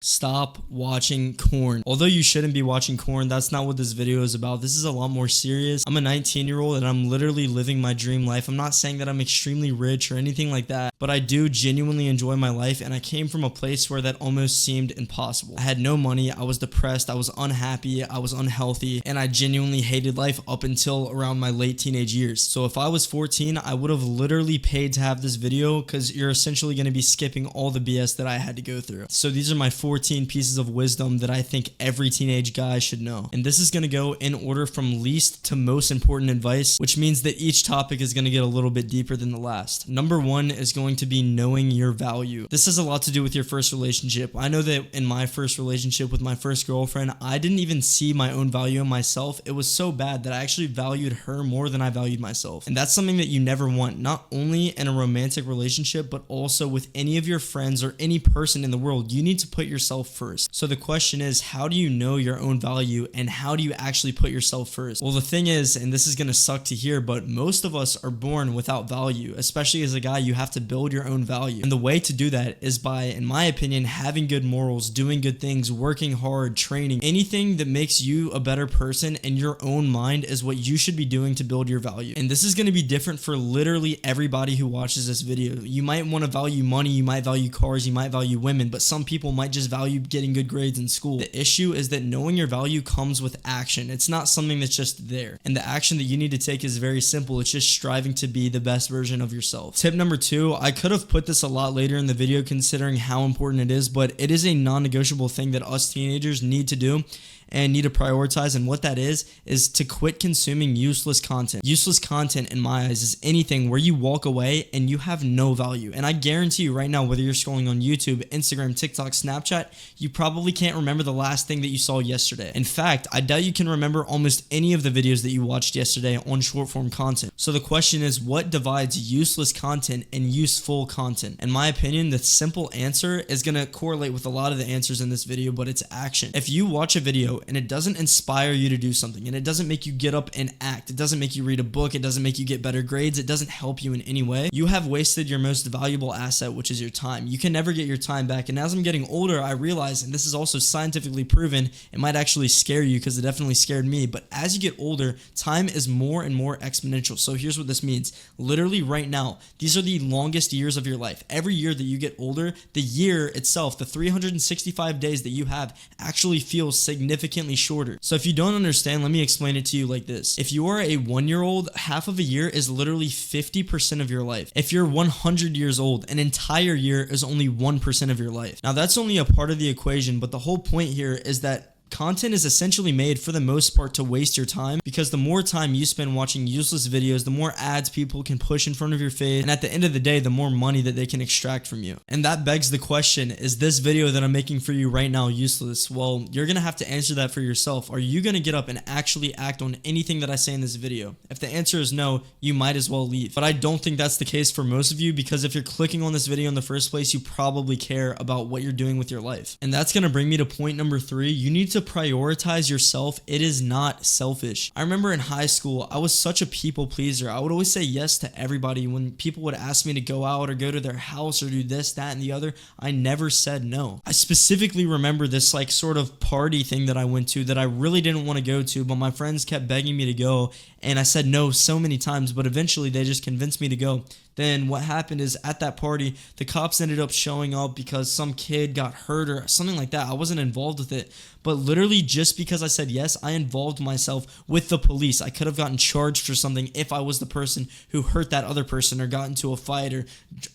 Stop watching corn. Although you shouldn't be watching corn, that's not what this video is about. This is a lot more serious. I'm a 19-year-old and I'm literally living my dream life. I'm not saying that I'm extremely rich or anything like that, but I do genuinely enjoy my life, and I came from a place where that almost seemed impossible. I had no money, I was depressed, I was unhappy, I was unhealthy, and I genuinely hated life up until around my late teenage years. So if I was 14, I would have literally paid to have this video, because you're essentially going to be skipping all the BS that I had to go through. So these are my 14 pieces of wisdom that I think every teenage guy should know. And this is going to go in order from least to most important advice, which means that each topic is going to get a little bit deeper than the last. Number one is going to be knowing your value. This has a lot to do with your first relationship. I know that in my first relationship with my first girlfriend, I didn't even see my own value in myself. It was so bad that I actually valued her more than I valued myself. And that's something that you never want, not only in a romantic relationship, but also with any of your friends or any person in the world. You need to put yourself first. So the question is, how do you know your own value, and how do you actually put yourself first? Well, the thing is, and this is going to suck to hear, but most of us are born without value. Especially as a guy, you have to build your own value. And the way to do that is by, in my opinion, having good morals, doing good things, working hard, training. Anything that makes you a better person in your own mind is what you should be doing to build your value. And this is going to be different for literally everybody who watches this video. You might want to value money, you might value cars, you might value women, but some people might just value getting good grades in school. The issue is that knowing your value comes with action. It's not something that's just there. And the action that you need to take is very simple. It's just striving to be the best version of yourself. Tip number two, I could have put this a lot later in the video considering how important it is, but it is a non-negotiable thing that us teenagers need to do and need to prioritize. And what that is to quit consuming useless content. Useless content in my eyes is anything where you walk away and you have no value. And I guarantee you right now, whether you're scrolling on YouTube, Instagram, TikTok, Snapchat, you probably can't remember the last thing that you saw yesterday. In fact, I doubt you can remember almost any of the videos that you watched yesterday on short form content. So the question is, what divides useless content and useful content? In my opinion, the simple answer is going to correlate with a lot of the answers in this video, but it's action. If you watch a video and it doesn't inspire you to do something, and it doesn't make you get up and act, it doesn't make you read a book, it doesn't make you get better grades, it doesn't help you in any way, you have wasted your most valuable asset, which is your time. You can never get your time back. And as I'm getting older, I realize, and this is also scientifically proven, it might actually scare you because it definitely scared me, but as you get older, time is more and more exponential. So here's what this means. Literally right now, these are the longest years of your life. Every year that you get older, the year itself, the 365 days that you have, actually feels significantly shorter. So if you don't understand, let me explain it to you like this. If you are a 1-year-old, half of a year is literally 50% of your life. If you're 100 years old, an entire year is only 1% of your life. Now that's only a part of the equation, but the whole point here is that content is essentially made for the most part to waste your time, because the more time you spend watching useless videos, the more ads people can push in front of your face, and at the end of the day, the more money that they can extract from you. And that begs the question, is this video that I'm making for you right now useless? Well, you're gonna have to answer that for yourself. Are you gonna get up and actually act on anything that I say in this video? If the answer is no, you might as well leave. But I don't think that's the case for most of you, because if you're clicking on this video in the first place, you probably care about what you're doing with your life. And that's gonna bring me to point number three. You need to prioritize yourself. It is not selfish. I remember in high school, I was such a people pleaser. I would always say yes to everybody. When people would ask me to go out or go to their house or do this, that, and the other, I never said no. I specifically remember this like sort of party thing that I went to that I really didn't want to go to, but my friends kept begging me to go, and I said no so many times, but eventually they just convinced me to go. Then what happened is, at that party, the cops ended up showing up because some kid got hurt or something like that. I wasn't involved with it, but literally just because I said yes, I involved myself with the police. I could have gotten charged for something if I was the person who hurt that other person or got into a fight or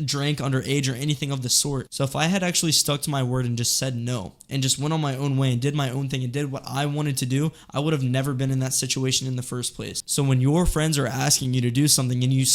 drank underage or anything of the sort. So if I had actually stuck to my word and just said no and just went on my own way and did my own thing and did what I wanted to do, I would have never been in that situation in the first place. So when your friends are asking you to do something and you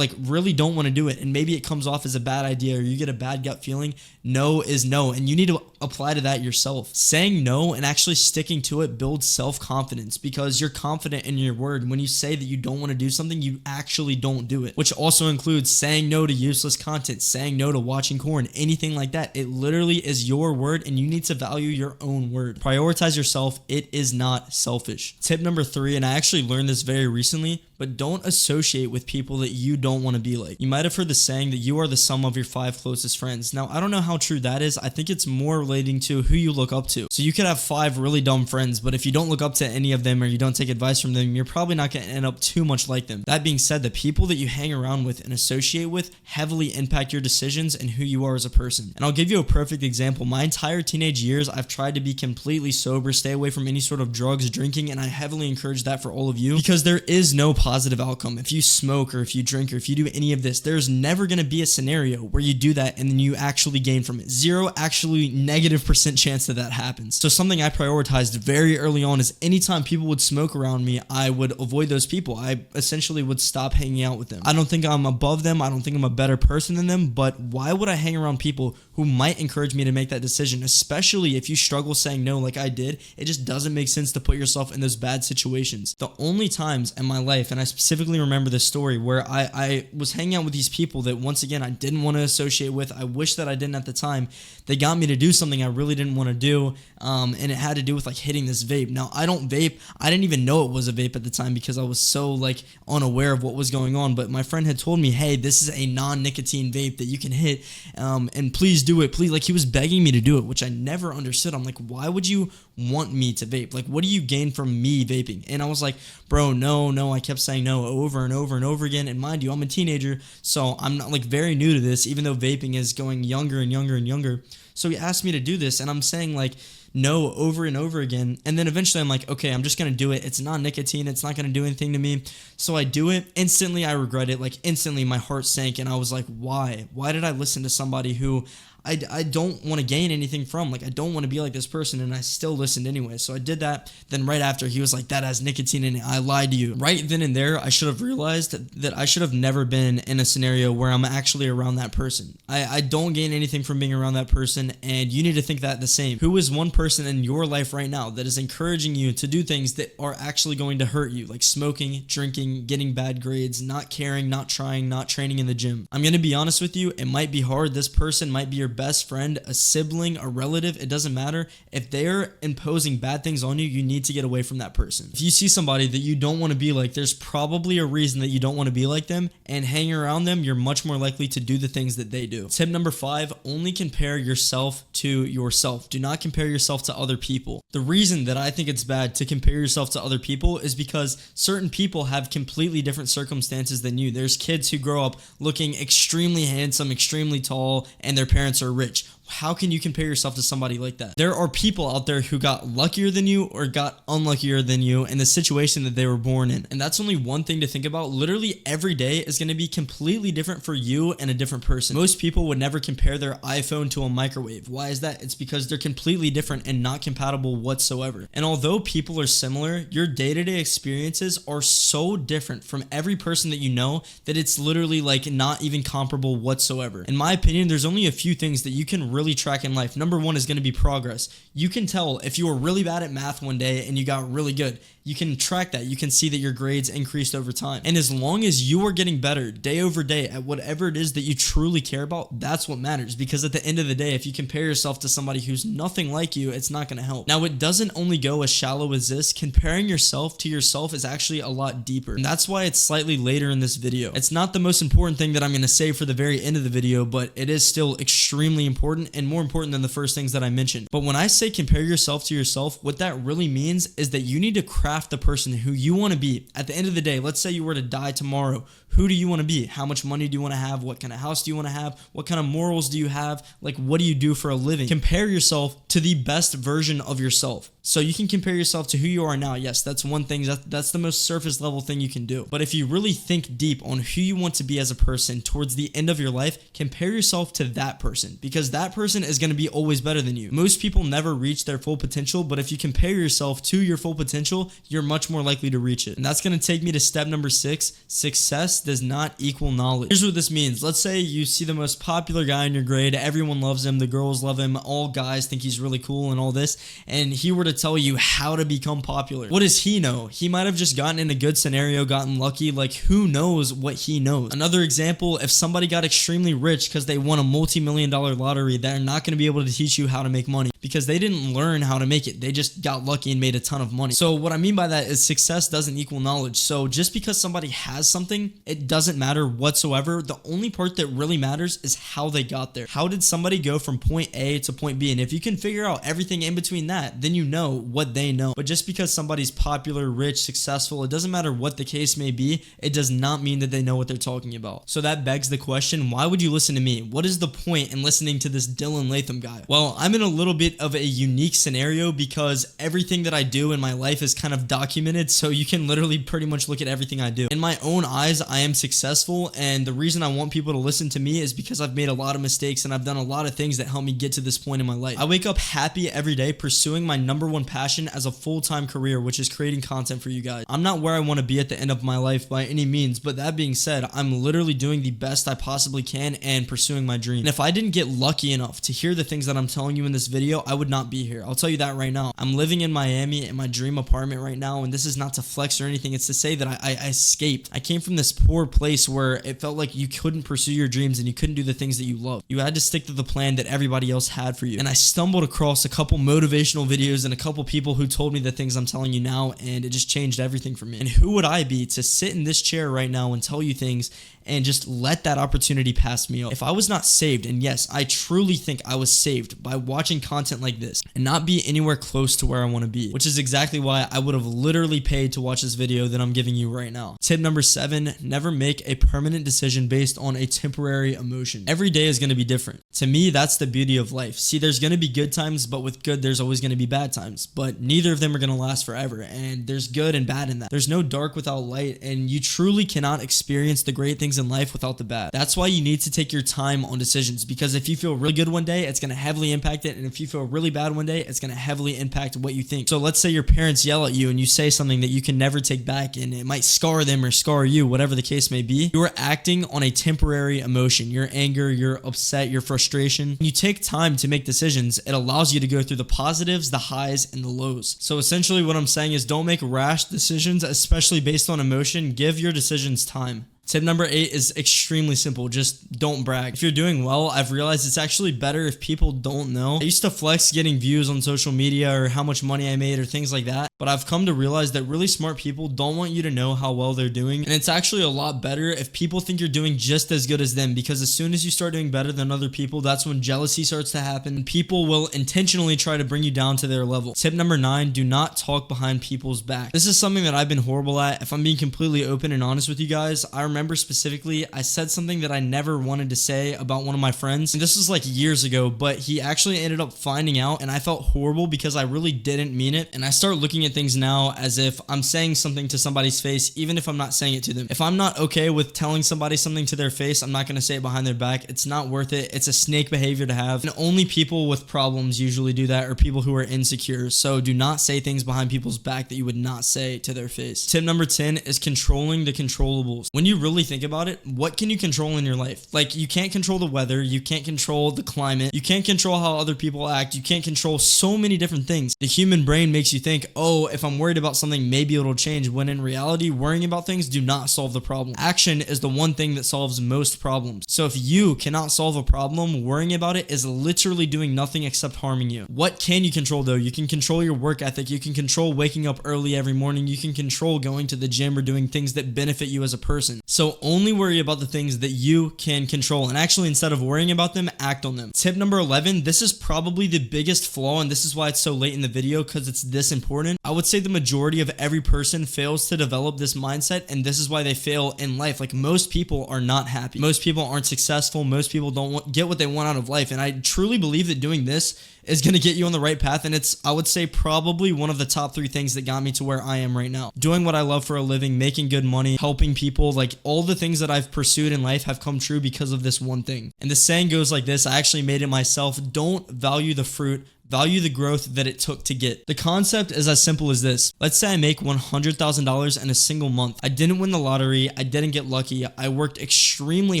really don't want to do it, and maybe it comes off as a bad idea or you get a bad gut feeling, no is no, and you need to apply to that yourself. Saying no and actually sticking to it builds self-confidence, because you're confident in your word. When you say that you don't want to do something, you actually don't do it, which also includes saying no to useless content, saying no to watching corn, anything like that. It literally is your word, and you need to value your own word. Prioritize yourself. It is not selfish. Tip number three, and I actually learned this very recently, but don't associate with people that you don't want to be like. You might have heard the saying that you are the sum of your 5 closest friends. Now, I don't know how true that is. I think it's more relating to, who you look up to. So you could have 5 really dumb friends, but if you don't look up to any of them or you don't take advice from them, you're probably not going to end up too much like them. That being said, the people that you hang around with and associate with heavily impact your decisions and who you are as a person. And I'll give you a perfect example. My entire teenage years, I've tried to be completely sober, stay away from any sort of drugs, drinking, and I heavily encourage that for all of you, because there is no positive outcome. If you smoke or if you drink or if you do any of this, there's never going to be a scenario where you do that and then you actually gain from it. 0 actually -% chance that happens. So something I prioritized very early on is anytime people would smoke around me, I would avoid those people. I essentially would stop hanging out with them. I don't think I'm above them. I don't think I'm a better person than them, but why would I hang around people who might encourage me to make that decision, especially if you struggle saying no like I did? It just doesn't make sense to put yourself in those bad situations. The only times in my life, and I specifically remember this story, where I was hanging out with these people that, once again, I didn't want to associate with. I wish that I didn't at the time. They got me to do something I really didn't want to do, and it had to do with like hitting this vape. Now, I don't vape. I didn't even know it was a vape at the time because I was so like unaware of what was going on, but my friend had told me, hey, this is a non-nicotine vape that you can hit, and please do it, please. Like, he was begging me to do it, which I never understood. I'm like, why would you want me to vape? Like, what do you gain from me vaping? And I was like, bro, no. I kept saying no over and over and over again. And mind you, I'm a teenager, so I'm not like very new to this, even though vaping is going younger and younger and younger. So he asked me to do this, and I'm saying like no over and over again. And then eventually I'm like, okay, I'm just going to do it. It's non-nicotine. It's not going to do anything to me. So I do it. Instantly, I regret it. Like, instantly, my heart sank, and I was like, why? Why did I listen to somebody who I don't want to gain anything from? Like, I don't want to be like this person, and I still listened anyway. So I did that. Then right after, he was like, that has nicotine in it. I lied to you. Right then and there, I should have realized that I should have never been in a scenario where I'm actually around that person. I don't gain anything from being around that person, and you need to think that the same. Who is one person in your life right now that is encouraging you to do things that are actually going to hurt you, like smoking, drinking, getting bad grades, not caring, not trying, not training in the gym? I'm going to be honest with you. It might be hard. This person might be your best friend, a sibling, a relative. It doesn't matter. If they're imposing bad things on you, you need to get away from that person. If you see somebody that you don't want to be like, there's probably a reason that you don't want to be like them, and hanging around them, you're much more likely to do the things that they do. Tip number 5, only compare yourself to yourself. Do not compare yourself to other people. The reason that I think it's bad to compare yourself to other people is because certain people have completely different circumstances than you. There's kids who grow up looking extremely handsome, extremely tall, and their parents are rich. How can you compare yourself to somebody like that? There are people out there who got luckier than you or got unluckier than you in the situation that they were born in. And that's only one thing to think about. Literally every day is going to be completely different for you and a different person. Most people would never compare their iPhone to a microwave. Why is that? It's because they're completely different and not compatible whatsoever. And although people are similar, your day-to-day experiences are so different from every person that you know that it's literally like not even comparable whatsoever. In my opinion, there's only a few things that you can really track in life. Number 1 is going to be progress. You can tell if you were really bad at math one day and you got really good. You can track that. You can see that your grades increased over time. And as long as you are getting better day over day at whatever it is that you truly care about, that's what matters. Because at the end of the day, if you compare yourself to somebody who's nothing like you, it's not going to help. Now, it doesn't only go as shallow as this. Comparing yourself to yourself is actually a lot deeper. And that's why it's slightly later in this video. It's not the most important thing that I'm going to say for the very end of the video, but it is still extremely important and more important than the first things that I mentioned. But when I say compare yourself to yourself, what that really means is that you need to craft the person who you want to be. At the end of the day, let's say you were to die tomorrow. Who do you want to be? How much money do you want to have? What kind of house do you want to have? What kind of morals do you have? Like, what do you do for a living? Compare yourself to the best version of yourself. So you can compare yourself to who you are now. Yes, that's one thing. That's the most surface level thing you can do. But if you really think deep on who you want to be as a person towards the end of your life, compare yourself to that person, because that person is going to be always better than you. Most people never reach their full potential, but if you compare yourself to your full potential, you're much more likely to reach it. And that's going to take me to step number 6. Success does not equal knowledge. Here's what this means. Let's say you see the most popular guy in your grade. Everyone loves him. The girls love him. All guys think he's really cool and all this. And he were to tell you how to become popular. What does he know? He might have just gotten in a good scenario, gotten lucky. Like, who knows what he knows? Another example, if somebody got extremely rich because they won a multi-million-dollar lottery, they're not going to be able to teach you how to make money because they didn't learn how to make it. They just got lucky and made a ton of money. So what I mean mean by that is success doesn't equal knowledge. So just because somebody has something, it doesn't matter whatsoever. The only part that really matters is how they got there. How did somebody go from point A to point B? And if you can figure out everything in between that, then you know what they know. But just because somebody's popular, rich, successful, it doesn't matter what the case may be, it does not mean that they know what they're talking about. So that begs the question, why would you listen to me? What is the point in listening to this Dillon.latham guy? Well, I'm in a little bit of a unique scenario because everything that I do in my life is kind of documented, so you can literally pretty much look at everything I do. In my own eyes, I am successful, and the reason I want people to listen to me is because I've made a lot of mistakes and I've done a lot of things that help me get to this point in my life. I wake up happy every day pursuing my number one passion as a full-time career, which is creating content for you guys. I'm not where I want to be at the end of my life by any means, but that being said, I'm literally doing the best I possibly can and pursuing my dream. And if I didn't get lucky enough to hear the things that I'm telling you in this video, I would not be here. I'll tell you that right now. I'm living in Miami in my dream apartment right now, and this is not to flex or anything. It's to say that I escaped. I came from this poor place where it felt like you couldn't pursue your dreams and you couldn't do the things that you love. You had to stick to the plan that everybody else had for you. And I stumbled across a couple motivational videos and a couple people who told me the things I'm telling you now, and it just changed everything for me. And who would I be to sit in this chair right now and tell you things and just let that opportunity pass me up? If I was not saved, and yes, I truly think I was saved by watching content like this and not be anywhere close to where I want to be, which is exactly why I would have literally paid to watch this video that I'm giving you right now. Tip number 7, never make a permanent decision based on a temporary emotion. Every day is going to be different. To me, that's the beauty of life. See, there's going to be good times, but with good, there's always going to be bad times, but neither of them are going to last forever, and there's good and bad in that. There's no dark without light, and you truly cannot experience the great things in life without the bad. That's why you need to take your time on decisions, because if you feel really good one day, it's going to heavily impact it, and if you feel really bad one day, it's going to heavily impact what you think. So let's say your parents yell at you and you say something that you can never take back, and it might scar them or scar you, whatever the case may be. You are acting on a temporary emotion, your anger, your upset, your frustration. When you take time to make decisions, it allows you to go through the positives, the highs, and the lows. So essentially what I'm saying is don't make rash decisions, especially based on emotion. Give your decisions time. Tip number 8 is extremely simple. Just don't brag. If you're doing well, I've realized it's actually better if people don't know. I used to flex getting views on social media or how much money I made or things like that, but I've come to realize that really smart people don't want you to know how well they're doing, and it's actually a lot better if people think you're doing just as good as them, because as soon as you start doing better than other people, that's when jealousy starts to happen. People will intentionally try to bring you down to their level. Tip number 9, do not talk behind people's back. This is something that I've been horrible at. If I'm being completely open and honest with you guys, I remember specifically I said something that I never wanted to say about one of my friends, and this was like years ago, but he actually ended up finding out, and I felt horrible because I really didn't mean it. And I start looking at things now as if I'm saying something to somebody's face, even if I'm not saying it to them. If I'm not okay with telling somebody something to their face, I'm not going to say it behind their back. It's not worth it. It's a snake behavior to have, and only people with problems usually do that, or people who are insecure. So do not say things behind people's back that you would not say to their face. Tip number 10 is controlling the controllables. When you really think about it, what can you control in your life? Like, you can't control the weather, you can't control the climate, you can't control how other people act, you can't control so many different things. The human brain makes you think, oh, if I'm worried about something, maybe it'll change, when in reality, worrying about things do not solve the problem. Action is the one thing that solves most problems. So if you cannot solve a problem, worrying about it is literally doing nothing except harming you. What can you control though? You can control your work ethic, you can control waking up early every morning, you can control going to the gym or doing things that benefit you as a person. So only worry about the things that you can control, and actually, instead of worrying about them, act on them. Tip number 11, this is probably the biggest flaw, and this is why it's so late in the video, because it's this important. I would say the majority of every person fails to develop this mindset, and this is why they fail in life. Like, most people are not happy. Most people aren't successful. Most people don't get what they want out of life, and I truly believe that doing this is going to get you on the right path, and it's, I would say, probably one of the top 3 things that got me to where I am right now. Doing what I love for a living, making good money, helping people, like, all the things that I've pursued in life have come true because of this one thing. And the saying goes like this, I actually made it myself: don't value the fruit, value the growth that it took to get. The concept is as simple as this. Let's say I make $100,000 in a single month. I didn't win the lottery, I didn't get lucky, I worked extremely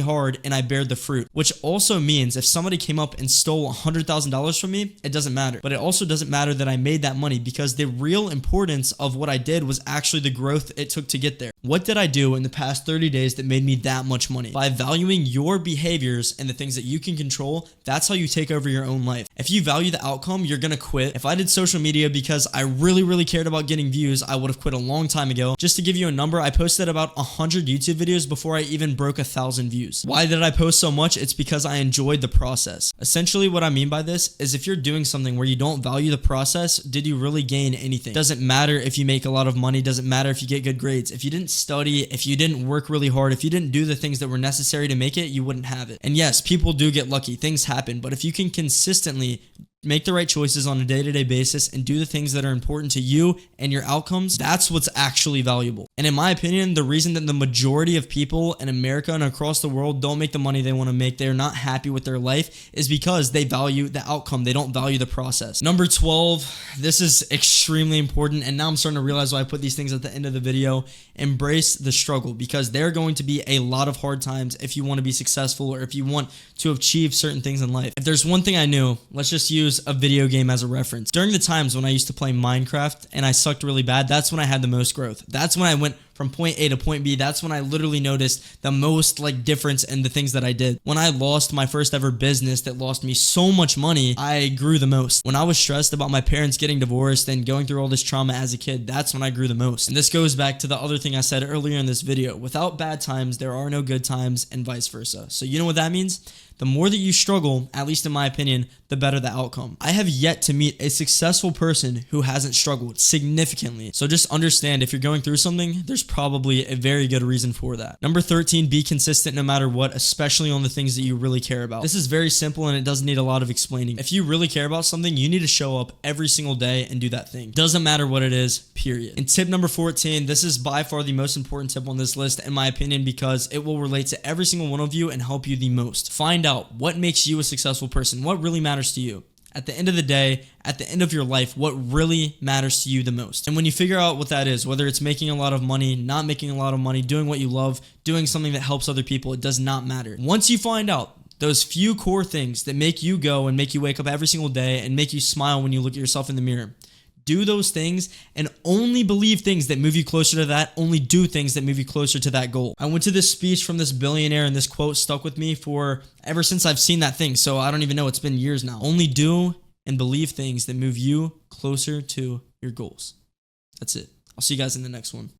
hard, and I bared the fruit. Which also means if somebody came up and stole $100,000 from me, it doesn't matter. But it also doesn't matter that I made that money, because the real importance of what I did was actually the growth it took to get there. What did I do in the past 30 days that made me that much money? By valuing your behaviors and the things that you can control, that's how you take over your own life. If you value the outcome, you're gonna quit. If I did social media because I really cared about getting views, I would have quit a long time ago. Just to give you a number, I posted about 100 YouTube videos before I even broke 1,000 views. Why did I post so much? It's because I enjoyed the process. Essentially, what I mean by this is if you're doing something where you don't value the process, did you really gain anything? Doesn't matter if you make a lot of money, doesn't matter if you get good grades. If you didn't study, if you didn't work really hard, if you didn't do the things that were necessary to make it, you wouldn't have it. And yes, people do get lucky, things happen, but if you can consistently make the right choices on a day-to-day basis and do the things that are important to you and your outcomes, that's what's actually valuable. And in my opinion, the reason that the majority of people in America and across the world don't make the money they want to make, they're not happy with their life, is because they value the outcome. They don't value the process. Number 12, this is extremely important, and now I'm starting to realize why I put these things at the end of the video. Embrace the struggle, because there are going to be a lot of hard times if you want to be successful or if you want to achieve certain things in life. If there's one thing I knew, let's just use a video game as a reference. During the times when I used to play Minecraft and I sucked really bad, that's when I had the most growth. That's when I went from point A to point B. That's when I literally noticed the most difference in the things that I did. When I lost my first ever business that lost me so much money, I grew the most. When I was stressed about my parents getting divorced and going through all this trauma as a kid, that's when I grew the most. And this goes back to the other thing I said earlier in this video. Without bad times, there are no good times, and vice versa. So you know what that means? The more that you struggle, at least in my opinion, the better the outcome. I have yet to meet a successful person who hasn't struggled significantly. So just understand, if you're going through something, there's probably a very good reason for that. Number 13, be consistent no matter what, especially on the things that you really care about. This is very simple and it doesn't need a lot of explaining. If you really care about something, you need to show up every single day and do that thing. Doesn't matter what it is, period. And tip number 14, this is by far the most important tip on this list, in my opinion, because it will relate to every single one of you and help you the most. Find out what makes you a successful person, what really matters to you. At the end of the day, at the end of your life, what really matters to you the most. And when you figure out what that is, whether it's making a lot of money, not making a lot of money, doing what you love, doing something that helps other people, it does not matter. Once you find out those few core things that make you go and make you wake up every single day and make you smile when you look at yourself in the mirror, do those things and only believe things that move you closer to that. Only do things that move you closer to that goal. I went to this speech from this billionaire and this quote stuck with me for ever since I've seen that thing. So I don't even know, it's been years now. Only do and believe things that move you closer to your goals. That's it. I'll see you guys in the next one.